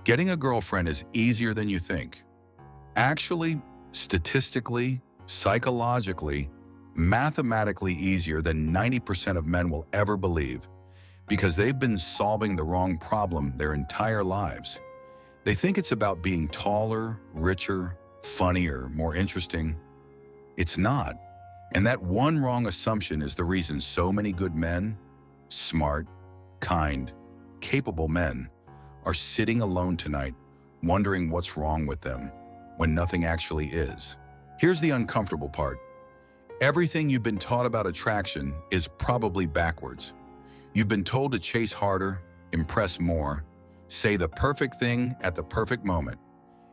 Getting a girlfriend is easier than you think. Actually, statistically, psychologically, mathematically easier than 90% of men will ever believe, because they've been solving the wrong problem their entire lives. They think it's about being taller, richer, funnier, more interesting. It's not. And that one wrong assumption is the reason so many good men, smart, kind, capable men, are sitting alone tonight, wondering what's wrong with them, when nothing actually is. Here's the uncomfortable part. Everything you've been taught about attraction is probably backwards. You've been told to chase harder, impress more, say the perfect thing at the perfect moment.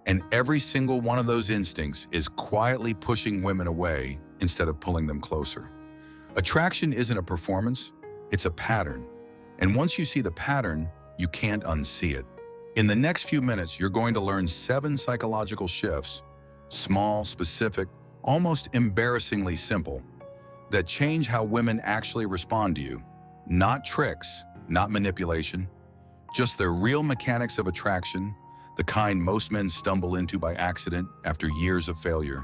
And every single one of those instincts is quietly pushing women away instead of pulling them closer. Attraction isn't a performance, it's a pattern. And once you see the pattern, you can't unsee it. In the next few minutes, you're going to learn 7 psychological shifts, small, specific, almost embarrassingly simple, that change how women actually respond to you. Not tricks, not manipulation, just the real mechanics of attraction, the kind most men stumble into by accident after years of failure.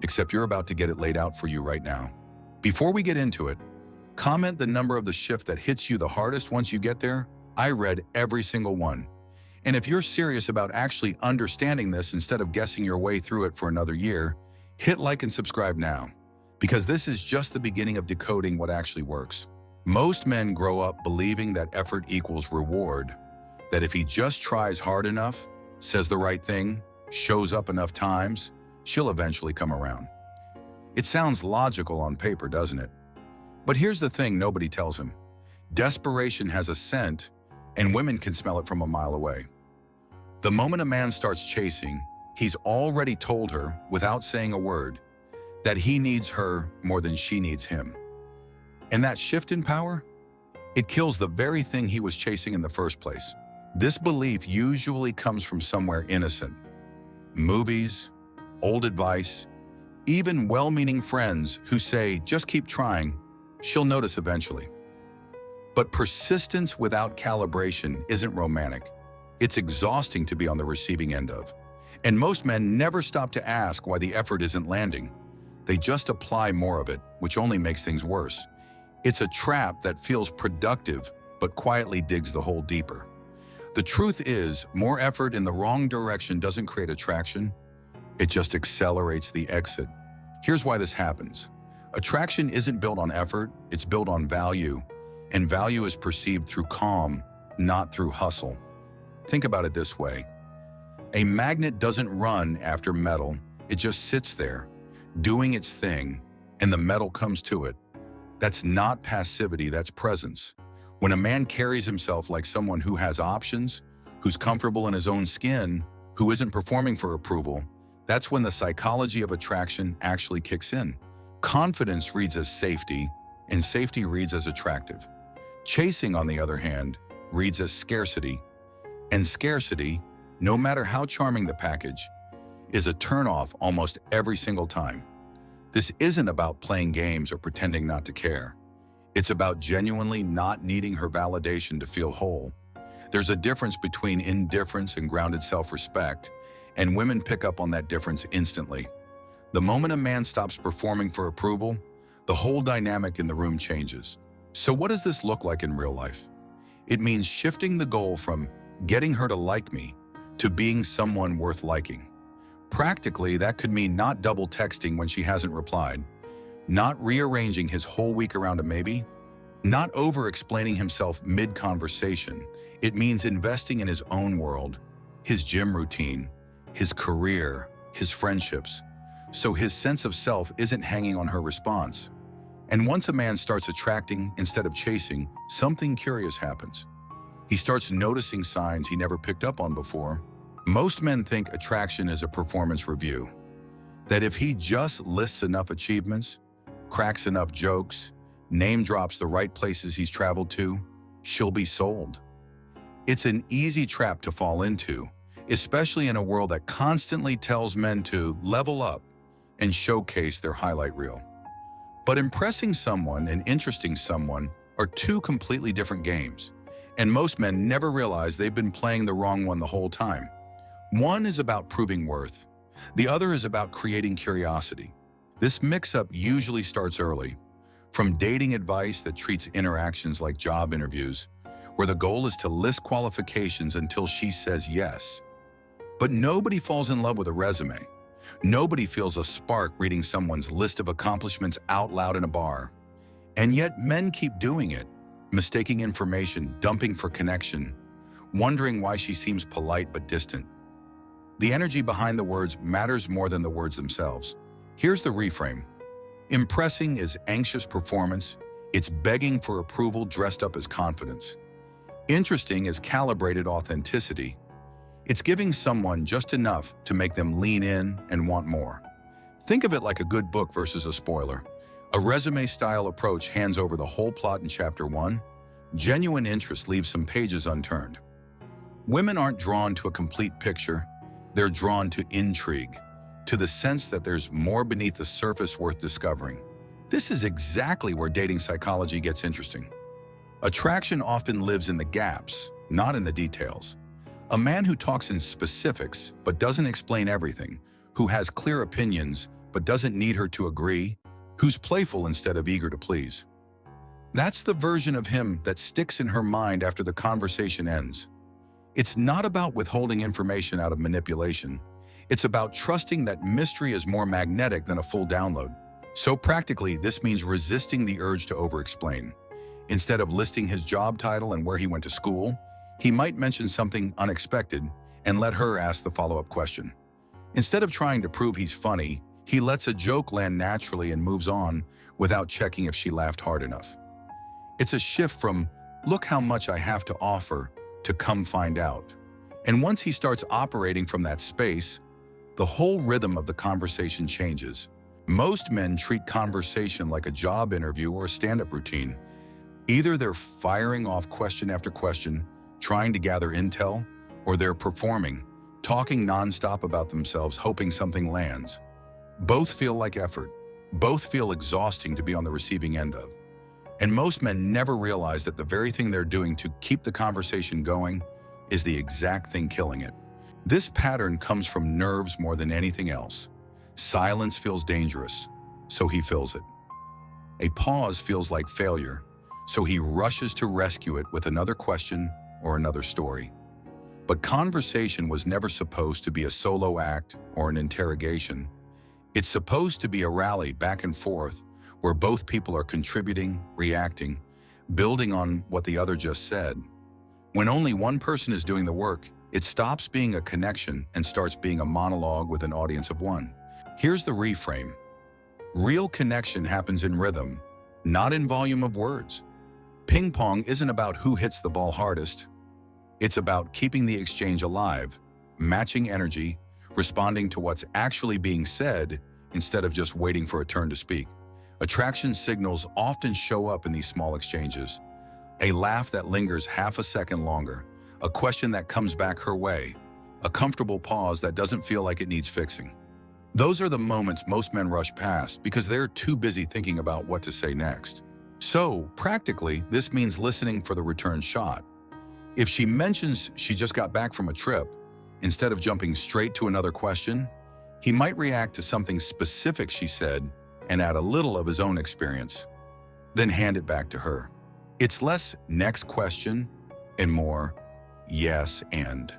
Except you're about to get it laid out for you right now. Before we get into it, comment the number of the shift that hits you the hardest once you get there. I read every single one. And if you're serious about actually understanding this instead of guessing your way through it for another year, hit like and subscribe now, because this is just the beginning of decoding what actually works. Most men grow up believing that effort equals reward, that if he just tries hard enough, says the right thing, shows up enough times, she'll eventually come around. It sounds logical on paper, doesn't it? But here's the thing nobody tells him. Desperation has a scent, and women can smell it from a mile away. The moment a man starts chasing, he's already told her, without saying a word, that he needs her more than she needs him. And that shift in power? It kills the very thing he was chasing in the first place. This belief usually comes from somewhere innocent. Movies, old advice, even well-meaning friends who say, just keep trying, she'll notice eventually. But persistence without calibration isn't romantic. It's exhausting to be on the receiving end of. And most men never stop to ask why the effort isn't landing. They just apply more of it, which only makes things worse. It's a trap that feels productive, but quietly digs the hole deeper. The truth is, more effort in the wrong direction doesn't create attraction. It just accelerates the exit. Here's why this happens. Attraction isn't built on effort, it's built on value. And value is perceived through calm, not through hustle. Think about it this way. A magnet doesn't run after metal, it just sits there, doing its thing, and the metal comes to it. That's not passivity, that's presence. When a man carries himself like someone who has options, who's comfortable in his own skin, who isn't performing for approval, that's when the psychology of attraction actually kicks in. Confidence reads as safety, and safety reads as attractive. Chasing, on the other hand, reads as scarcity. And scarcity, no matter how charming the package, is a turnoff almost every single time. This isn't about playing games or pretending not to care. It's about genuinely not needing her validation to feel whole. There's a difference between indifference and grounded self-respect, and women pick up on that difference instantly. The moment a man stops performing for approval, the whole dynamic in the room changes. So what does this look like in real life? It means shifting the goal from getting her to like me to being someone worth liking. Practically, that could mean not double texting when she hasn't replied, not rearranging his whole week around a maybe, not over-explaining himself mid-conversation. It means investing in his own world, his gym routine, his career, his friendships, so his sense of self isn't hanging on her response. And once a man starts attracting instead of chasing, something curious happens. He starts noticing signs he never picked up on before. Most men think attraction is a performance review, that if he just lists enough achievements, cracks enough jokes, name drops the right places he's traveled to, she'll be sold. It's an easy trap to fall into, especially in a world that constantly tells men to level up and showcase their highlight reel. But impressing someone and interesting someone are two completely different games. And most men never realize they've been playing the wrong one the whole time. One is about proving worth. The other is about creating curiosity. This mix-up usually starts early, from dating advice that treats interactions like job interviews, where the goal is to list qualifications until she says yes. But nobody falls in love with a resume. Nobody feels a spark reading someone's list of accomplishments out loud in a bar. And yet men keep doing it, mistaking information, dumping for connection, wondering why she seems polite but distant. The energy behind the words matters more than the words themselves. Here's the reframe. Impressing is anxious performance. It's begging for approval dressed up as confidence. Interesting is calibrated authenticity. It's giving someone just enough to make them lean in and want more. Think of it like a good book versus a spoiler. A resume-style approach hands over the whole plot in chapter 1. Genuine interest leaves some pages unturned. Women aren't drawn to a complete picture. They're drawn to intrigue, to the sense that there's more beneath the surface worth discovering. This is exactly where dating psychology gets interesting. Attraction often lives in the gaps, not in the details. A man who talks in specifics but doesn't explain everything, who has clear opinions but doesn't need her to agree, who's playful instead of eager to please. That's the version of him that sticks in her mind after the conversation ends. It's not about withholding information out of manipulation. It's about trusting that mystery is more magnetic than a full download. So practically, this means resisting the urge to over-explain. Instead of listing his job title and where he went to school, he might mention something unexpected and let her ask the follow-up question. Instead of trying to prove he's funny, he lets a joke land naturally and moves on without checking if she laughed hard enough. It's a shift from, "Look how much I have to offer," to "Come find out." And once he starts operating from that space, the whole rhythm of the conversation changes. Most men treat conversation like a job interview or a stand-up routine. Either they're firing off question after question, trying to gather intel, or they're performing, talking nonstop about themselves, hoping something lands. Both feel like effort. Both feel exhausting to be on the receiving end of. And most men never realize that the very thing they're doing to keep the conversation going is the exact thing killing it. This pattern comes from nerves more than anything else. Silence feels dangerous, so he fills it. A pause feels like failure, so he rushes to rescue it with another question or another story. But conversation was never supposed to be a solo act or an interrogation. It's supposed to be a rally back and forth where both people are contributing, reacting, building on what the other just said. When only one person is doing the work, it stops being a connection and starts being a monologue with an audience of one. Here's the reframe. Real connection happens in rhythm, not in volume of words. Ping pong isn't about who hits the ball hardest. It's about keeping the exchange alive, matching energy, responding to what's actually being said instead of just waiting for a turn to speak. Attraction signals often show up in these small exchanges. A laugh that lingers half a second longer, a question that comes back her way, a comfortable pause that doesn't feel like it needs fixing. Those are the moments most men rush past because they're too busy thinking about what to say next. So, practically, this means listening for the return shot. If she mentions she just got back from a trip, instead of jumping straight to another question, he might react to something specific she said and add a little of his own experience, then hand it back to her. It's less "next question" and more "yes and."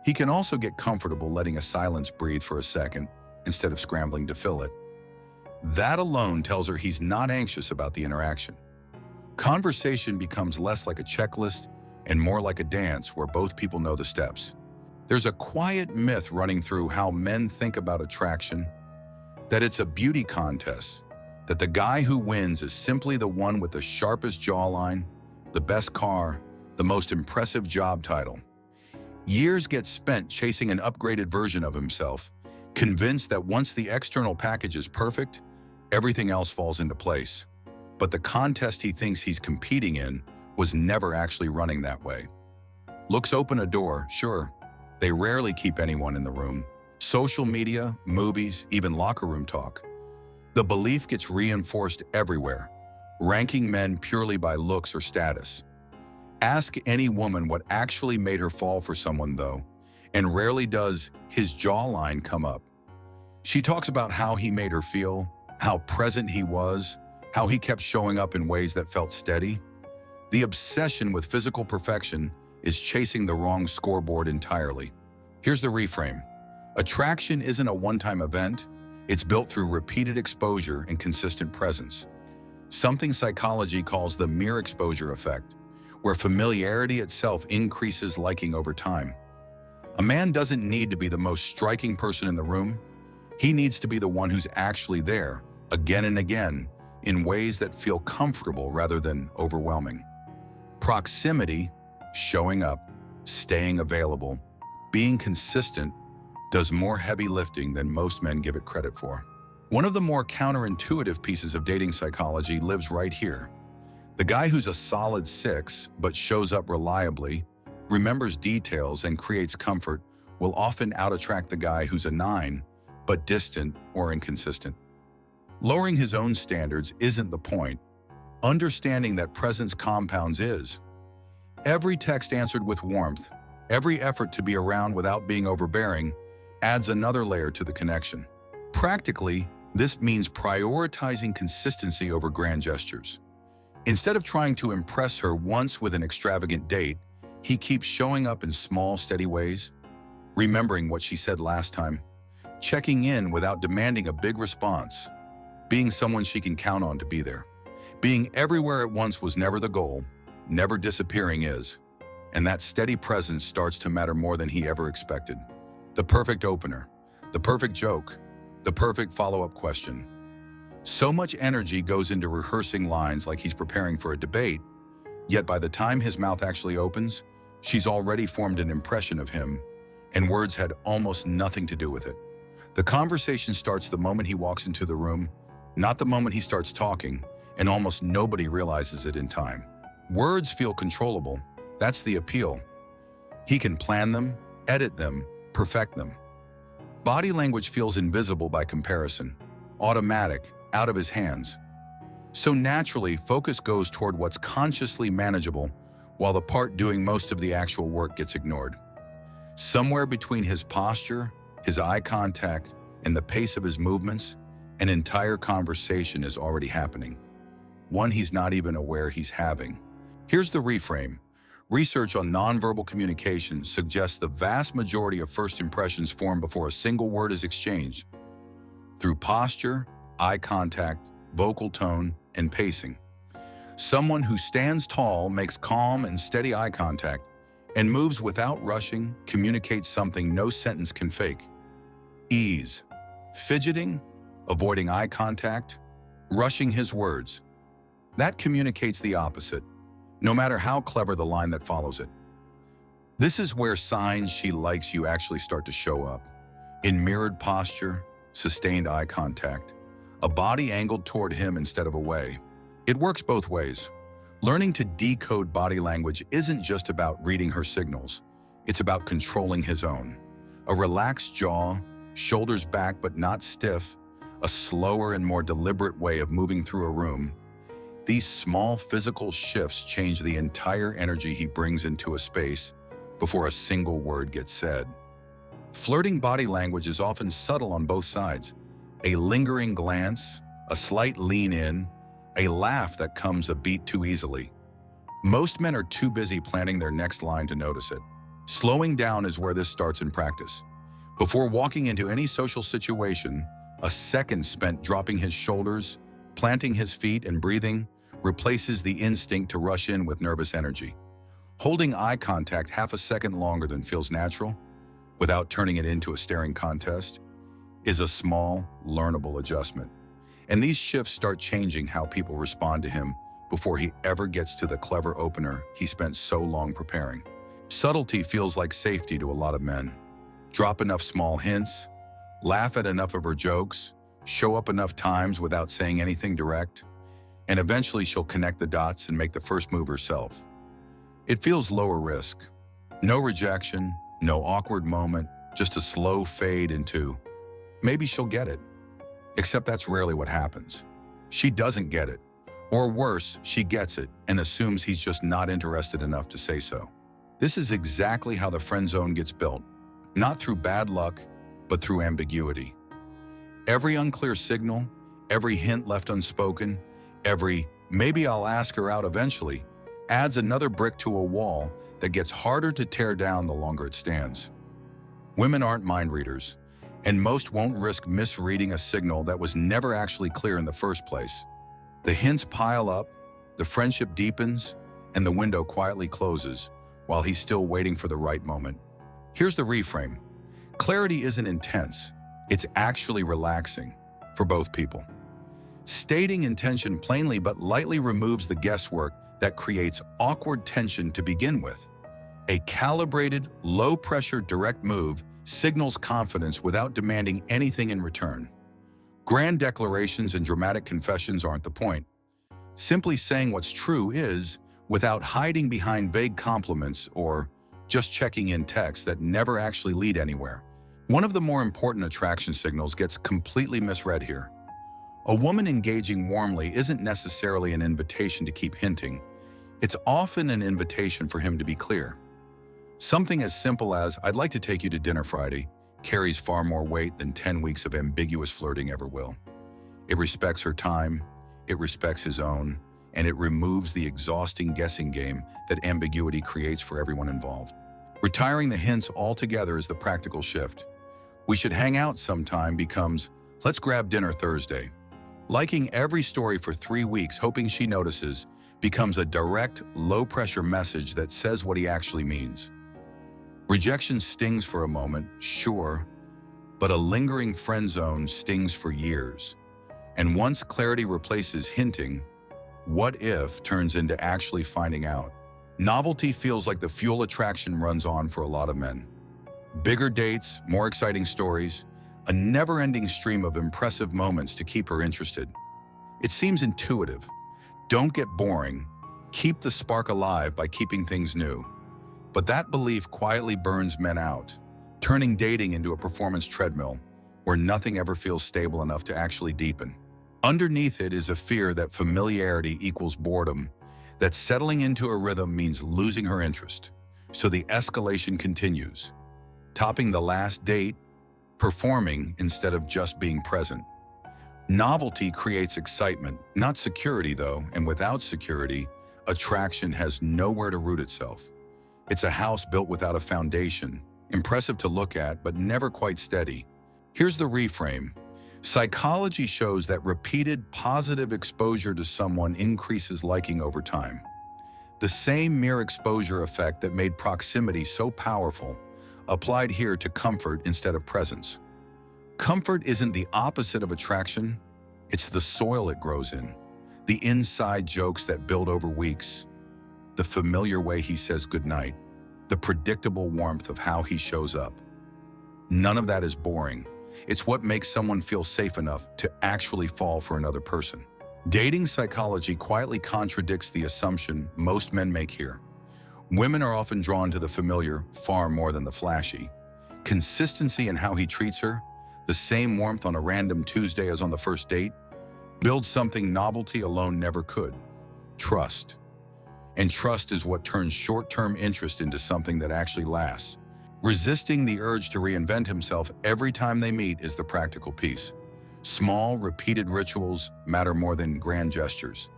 He can also get comfortable letting a silence breathe for a second instead of scrambling to fill it. That alone tells her he's not anxious about the interaction. Conversation becomes less like a checklist and more like a dance where both people know the steps. There's a quiet myth running through how men think about attraction, that it's a beauty contest, that the guy who wins is simply the one with the sharpest jawline, the best car, the most impressive job title. Years get spent chasing an upgraded version of himself, convinced that once the external package is perfect, everything else falls into place. But the contest he thinks he's competing in was never actually running that way. Looks open a door, sure. They rarely keep anyone in the room. Social media, movies, even locker room talk. The belief gets reinforced everywhere, ranking men purely by looks or status. Ask any woman what actually made her fall for someone, though, and rarely does his jawline come up. She talks about how he made her feel, how present he was, how he kept showing up in ways that felt steady. The obsession with physical perfection is chasing the wrong scoreboard entirely. Here's the reframe. Attraction isn't a one-time event. It's built through repeated exposure and consistent presence. Something psychology calls the mere exposure effect, where familiarity itself increases liking over time. A man doesn't need to be the most striking person in the room. He needs to be the one who's actually there, again and again, in ways that feel comfortable rather than overwhelming. Proximity, showing up, staying available, being consistent, does more heavy lifting than most men give it credit for. One of the more counterintuitive pieces of dating psychology lives right here. The guy who's a solid 6 but shows up reliably, remembers details, and creates comfort will often out-attract the guy who's a 9 but distant or inconsistent. Lowering his own standards isn't the point. Understanding that presence compounds is. Every text answered with warmth, every effort to be around without being overbearing, adds another layer to the connection. Practically, this means prioritizing consistency over grand gestures. Instead of trying to impress her once with an extravagant date, he keeps showing up in small, steady ways, remembering what she said last time, checking in without demanding a big response, being someone she can count on to be there. Being everywhere at once was never the goal, never disappearing is, and that steady presence starts to matter more than he ever expected. The perfect opener, the perfect joke, the perfect follow-up question. So much energy goes into rehearsing lines like he's preparing for a debate, yet by the time his mouth actually opens, she's already formed an impression of him, and words had almost nothing to do with it. The conversation starts the moment he walks into the room, not the moment he starts talking, and almost nobody realizes it in time. Words feel controllable. That's the appeal. He can plan them, edit them, perfect them. Body language feels invisible by comparison, automatic, out of his hands. So naturally, focus goes toward what's consciously manageable, while the part doing most of the actual work gets ignored. Somewhere between his posture, his eye contact, and the pace of his movements, an entire conversation is already happening. One he's not even aware he's having. Here's the reframe. Research on nonverbal communication suggests the vast majority of first impressions form before a single word is exchanged. Through posture, eye contact, vocal tone, and pacing. Someone who stands tall, makes calm and steady eye contact, and moves without rushing communicates something no sentence can fake. Ease. Fidgeting, avoiding eye contact, rushing his words. That communicates the opposite, no matter how clever the line that follows it. This is where signs she likes you actually start to show up. In mirrored posture, sustained eye contact, a body angled toward him instead of away. It works both ways. Learning to decode body language isn't just about reading her signals. It's about controlling his own. A relaxed jaw, shoulders back but not stiff, a slower and more deliberate way of moving through a room. These small physical shifts change the entire energy he brings into a space before a single word gets said. Flirting body language is often subtle on both sides. A lingering glance, a slight lean in, a laugh that comes a beat too easily. Most men are too busy planning their next line to notice it. Slowing down is where this starts in practice. Before walking into any social situation, a second spent dropping his shoulders, planting his feet, and breathing replaces the instinct to rush in with nervous energy. Holding eye contact half a second longer than feels natural, without turning it into a staring contest, is a small, learnable adjustment. And these shifts start changing how people respond to him before he ever gets to the clever opener he spent so long preparing. Subtlety feels like safety to a lot of men. Drop enough small hints, laugh at enough of her jokes, show up enough times without saying anything direct, and eventually she'll connect the dots and make the first move herself. It feels lower risk. No rejection, no awkward moment, just a slow fade into, maybe she'll get it. Except that's rarely what happens. She doesn't get it. Or worse, she gets it and assumes he's just not interested enough to say so. This is exactly how the friend zone gets built, not through bad luck, but through ambiguity. Every unclear signal, every hint left unspoken, every "maybe I'll ask her out eventually" adds another brick to a wall that gets harder to tear down the longer it stands. Women aren't mind readers, and most won't risk misreading a signal that was never actually clear in the first place. The hints pile up, the friendship deepens, and the window quietly closes while he's still waiting for the right moment. Here's the reframe. Clarity isn't intense, it's actually relaxing for both people. Stating intention plainly but lightly removes the guesswork that creates awkward tension to begin with. A calibrated, low-pressure direct move signals confidence without demanding anything in return. Grand declarations and dramatic confessions aren't the point. Simply saying what's true is, without hiding behind vague compliments or just checking in texts that never actually lead anywhere. One of the more important attraction signals gets completely misread here. A woman engaging warmly isn't necessarily an invitation to keep hinting. It's often an invitation for him to be clear. Something as simple as, "I'd like to take you to dinner Friday," carries far more weight than 10 weeks of ambiguous flirting ever will. It respects her time, it respects his own, and it removes the exhausting guessing game that ambiguity creates for everyone involved. Retiring the hints altogether is the practical shift. "We should hang out sometime" becomes, "Let's grab dinner Thursday." Liking every story for 3 weeks hoping she notices becomes a direct, low-pressure message that says what he actually means. Rejection stings for a moment, sure, but a lingering friend zone stings for years. And once clarity replaces hinting, "what if" turns into actually finding out. Novelty feels like the fuel attraction runs on for a lot of men. Bigger dates, more exciting stories, a never-ending stream of impressive moments to keep her interested. It seems intuitive. Don't get boring. Keep the spark alive by keeping things new. But that belief quietly burns men out, turning dating into a performance treadmill where nothing ever feels stable enough to actually deepen. Underneath it is a fear that familiarity equals boredom, that settling into a rhythm means losing her interest. So the escalation continues. Topping the last date, performing instead of just being present. Novelty creates excitement, not security though, and without security, attraction has nowhere to root itself. It's a house built without a foundation, impressive to look at, but never quite steady. Here's the reframe. Psychology shows that repeated positive exposure to someone increases liking over time. The same mere exposure effect that made proximity so powerful applied here to comfort instead of presence. Comfort isn't the opposite of attraction, it's the soil it grows in. The inside jokes that build over weeks, the familiar way he says goodnight, the predictable warmth of how he shows up. None of that is boring. It's what makes someone feel safe enough to actually fall for another person. Dating psychology quietly contradicts the assumption most men make here. Women are often drawn to the familiar far more than the flashy. Consistency in how he treats her, the same warmth on a random Tuesday as on the first date, builds something novelty alone never could: trust. And trust is what turns short-term interest into something that actually lasts. Resisting the urge to reinvent himself every time they meet is the practical piece. Small, repeated rituals matter more than grand gestures.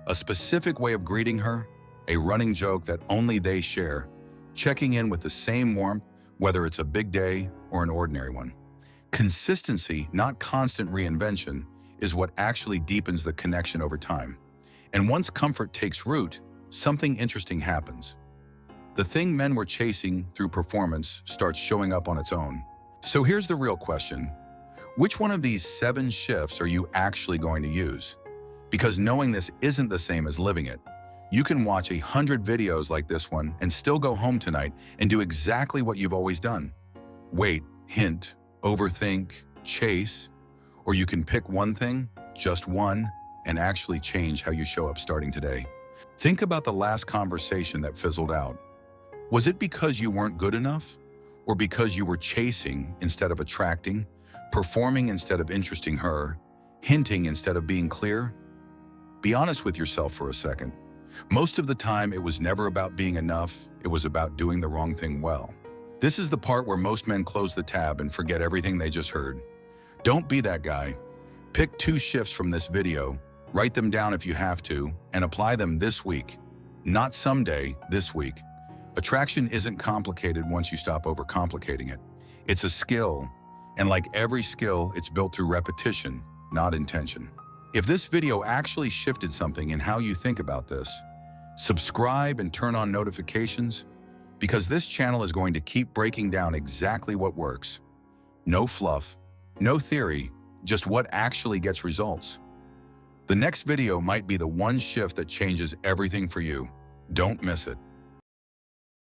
A specific way of greeting her, a running joke that only they share, checking in with the same warmth, whether it's a big day or an ordinary one. Consistency, not constant reinvention, is what actually deepens the connection over time. And once comfort takes root, something interesting happens. The thing men were chasing through performance starts showing up on its own. So here's the real question. Which one of these 7 shifts are you actually going to use? Because knowing this isn't the same as living it. You can watch 100 videos like this one and still go home tonight and do exactly what you've always done. Wait, hint, overthink, chase, or you can pick one thing, just one, and actually change how you show up starting today. Think about the last conversation that fizzled out. Was it because you weren't good enough? Or because you were chasing instead of attracting, performing instead of interesting her, hinting instead of being clear? Be honest with yourself for a second. Most of the time, it was never about being enough, it was about doing the wrong thing well. This is the part where most men close the tab and forget everything they just heard. Don't be that guy. Pick 2 shifts from this video, write them down if you have to, and apply them this week. Not someday, this week. Attraction isn't complicated once you stop overcomplicating it. It's a skill, and like every skill, it's built through repetition, not intention. If this video actually shifted something in how you think about this, subscribe and turn on notifications, because this channel is going to keep breaking down exactly what works. No fluff, no theory, just what actually gets results. The next video might be the one shift that changes everything for you. Don't miss it.